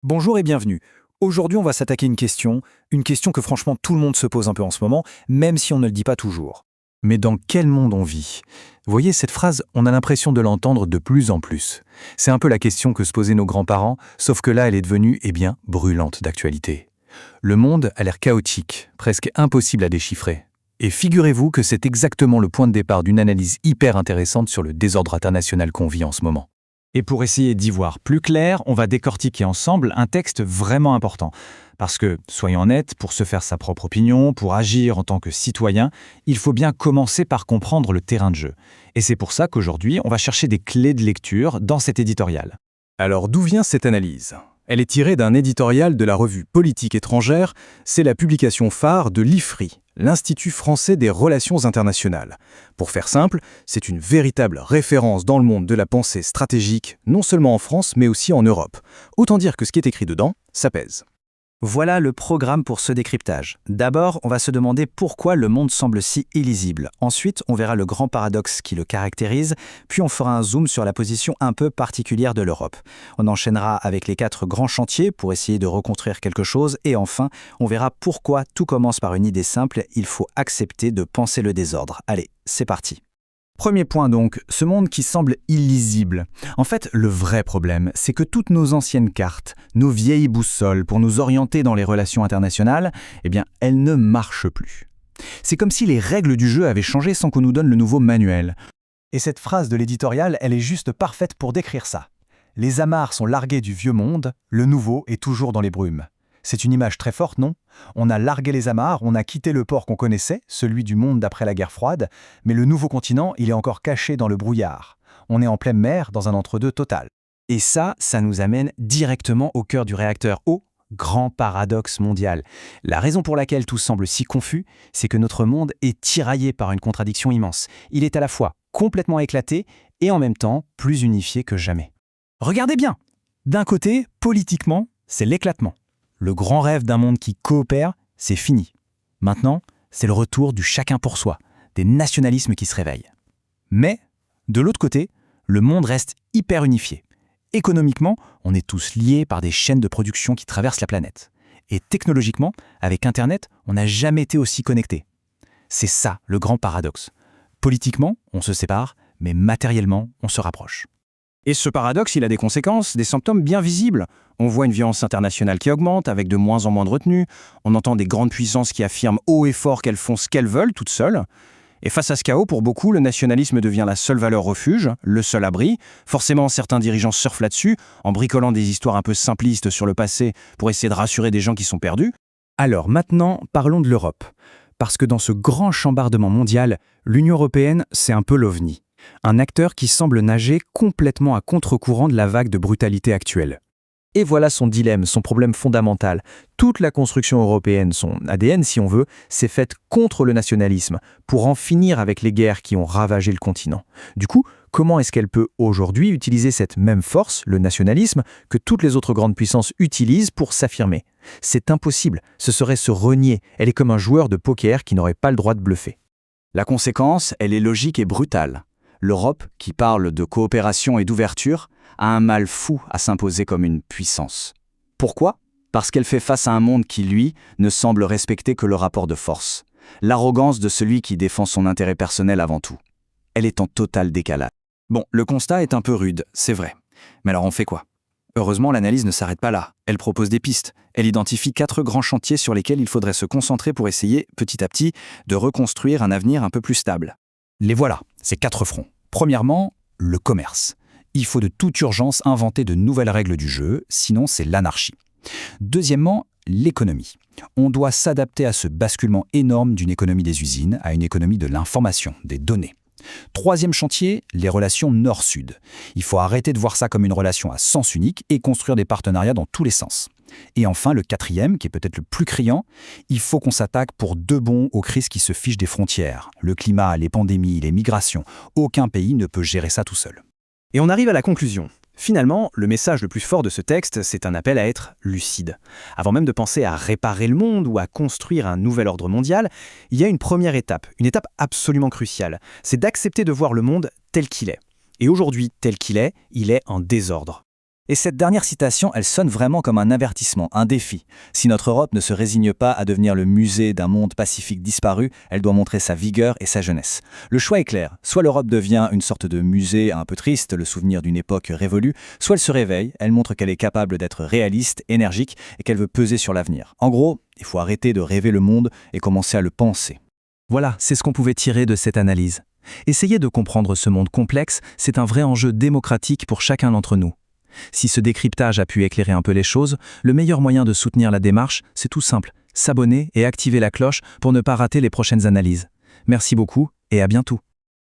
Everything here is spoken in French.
Bonjour et bienvenue. Aujourd'hui, on va s'attaquer à une question que franchement tout le monde se pose un peu en ce moment, même si on ne le dit pas toujours. Mais dans quel monde on vit? Vous voyez, cette phrase, on a l'impression de l'entendre de plus en plus. C'est un peu la question que se posaient nos grands-parents, sauf que là, elle est devenue, brûlante d'actualité. Le monde a l'air chaotique, presque impossible à déchiffrer. Et figurez-vous que c'est exactement le point de départ d'une analyse hyper intéressante sur le désordre international qu'on vit en ce moment. Et pour essayer d'y voir plus clair, on va décortiquer ensemble un texte vraiment important. Parce que, soyons honnêtes, pour se faire sa propre opinion, pour agir en tant que citoyen, il faut bien commencer par comprendre le terrain de jeu. Et c'est pour ça qu'aujourd'hui, on va chercher des clés de lecture dans cet éditorial. Alors d'où vient cette analyse? Elle est tirée d'un éditorial de la revue Politique étrangère, c'est la publication phare de l'IFRI, l'Institut français des relations internationales. Pour faire simple, c'est une véritable référence dans le monde de la pensée stratégique, non seulement en France mais aussi en Europe. Autant dire que ce qui est écrit dedans, ça pèse. Voilà le programme pour ce décryptage. D'abord, on va se demander pourquoi le monde semble si illisible. Ensuite, on verra le grand paradoxe qui le caractérise, puis on fera un zoom sur la position un peu particulière de l'Europe. On enchaînera avec les 4 grands chantiers pour essayer de reconstruire quelque chose, et enfin, on verra pourquoi tout commence par une idée simple, il faut accepter de penser le désordre. Allez, c'est parti. Premier point donc, ce monde qui semble illisible. En fait, le vrai problème, c'est que toutes nos anciennes cartes, nos vieilles boussoles pour nous orienter dans les relations internationales, elles ne marchent plus. C'est comme si les règles du jeu avaient changé sans qu'on nous donne le nouveau manuel. Et cette phrase de l'éditorial, elle est juste parfaite pour décrire ça. Les amarres sont larguées du vieux monde, le nouveau est toujours dans les brumes. C'est une image très forte, non? On a largué les amarres, on a quitté le port qu'on connaissait, celui du monde d'après la guerre froide, mais le nouveau continent, il est encore caché dans le brouillard. On est en pleine mer, dans un entre-deux total. Et ça nous amène directement au cœur du réacteur, au grand paradoxe mondial. La raison pour laquelle tout semble si confus, c'est que notre monde est tiraillé par une contradiction immense. Il est à la fois complètement éclaté et en même temps plus unifié que jamais. Regardez bien! D'un côté, politiquement, c'est l'éclatement. Le grand rêve d'un monde qui coopère, c'est fini. Maintenant, c'est le retour du chacun pour soi, des nationalismes qui se réveillent. Mais, de l'autre côté, le monde reste hyper unifié. Économiquement, on est tous liés par des chaînes de production qui traversent la planète. Et technologiquement, avec Internet, on n'a jamais été aussi connectés. C'est ça, le grand paradoxe. Politiquement, on se sépare, mais matériellement, on se rapproche. Et ce paradoxe, il a des conséquences, des symptômes bien visibles. On voit une violence internationale qui augmente, avec de moins en moins de retenue. On entend des grandes puissances qui affirment haut et fort qu'elles font ce qu'elles veulent, toutes seules. Et face à ce chaos, pour beaucoup, le nationalisme devient la seule valeur refuge, le seul abri. Forcément, certains dirigeants surfent là-dessus, en bricolant des histoires un peu simplistes sur le passé pour essayer de rassurer des gens qui sont perdus. Alors maintenant, parlons de l'Europe. Parce que dans ce grand chambardement mondial, l'Union européenne, c'est un peu l'OVNI. Un acteur qui semble nager complètement à contre-courant de la vague de brutalité actuelle. Et voilà son dilemme, son problème fondamental. Toute la construction européenne, son ADN si on veut, s'est faite contre le nationalisme, pour en finir avec les guerres qui ont ravagé le continent. Du coup, comment est-ce qu'elle peut aujourd'hui utiliser cette même force, le nationalisme, que toutes les autres grandes puissances utilisent pour s'affirmer? C'est impossible, ce serait se renier. Elle est comme un joueur de poker qui n'aurait pas le droit de bluffer. La conséquence, elle est logique et brutale. L'Europe, qui parle de coopération et d'ouverture, a un mal fou à s'imposer comme une puissance. Pourquoi? Parce qu'elle fait face à un monde qui, lui, ne semble respecter que le rapport de force. L'arrogance de celui qui défend son intérêt personnel avant tout. Elle est en total décalage. Bon, le constat est un peu rude, c'est vrai. Mais alors on fait quoi? Heureusement, l'analyse ne s'arrête pas là. Elle propose des pistes. Elle identifie 4 grands chantiers sur lesquels il faudrait se concentrer pour essayer, petit à petit, de reconstruire un avenir un peu plus stable. Les voilà, ces 4 fronts. Premièrement, le commerce. Il faut de toute urgence inventer de nouvelles règles du jeu, sinon c'est l'anarchie. Deuxièmement, l'économie. On doit s'adapter à ce basculement énorme d'une économie des usines à une économie de l'information, des données. Troisième chantier, les relations nord-sud. Il faut arrêter de voir ça comme une relation à sens unique et construire des partenariats dans tous les sens. Et enfin, le quatrième, qui est peut-être le plus criant, il faut qu'on s'attaque pour de bon aux crises qui se fichent des frontières. Le climat, les pandémies, les migrations. Aucun pays ne peut gérer ça tout seul. Et on arrive à la conclusion. Finalement, le message le plus fort de ce texte, c'est un appel à être lucide. Avant même de penser à réparer le monde ou à construire un nouvel ordre mondial, il y a une première étape, une étape absolument cruciale. C'est d'accepter de voir le monde tel qu'il est. Et aujourd'hui, tel qu'il est, il est en désordre. Et cette dernière citation, elle sonne vraiment comme un avertissement, un défi. Si notre Europe ne se résigne pas à devenir le musée d'un monde pacifique disparu, elle doit montrer sa vigueur et sa jeunesse. Le choix est clair, soit l'Europe devient une sorte de musée un peu triste, le souvenir d'une époque révolue, soit elle se réveille, elle montre qu'elle est capable d'être réaliste, énergique et qu'elle veut peser sur l'avenir. En gros, il faut arrêter de rêver le monde et commencer à le penser. Voilà, c'est ce qu'on pouvait tirer de cette analyse. Essayer de comprendre ce monde complexe, c'est un vrai enjeu démocratique pour chacun d'entre nous. Si ce décryptage a pu éclairer un peu les choses, le meilleur moyen de soutenir la démarche, c'est tout simple, s'abonner et activer la cloche pour ne pas rater les prochaines analyses. Merci beaucoup et à bientôt.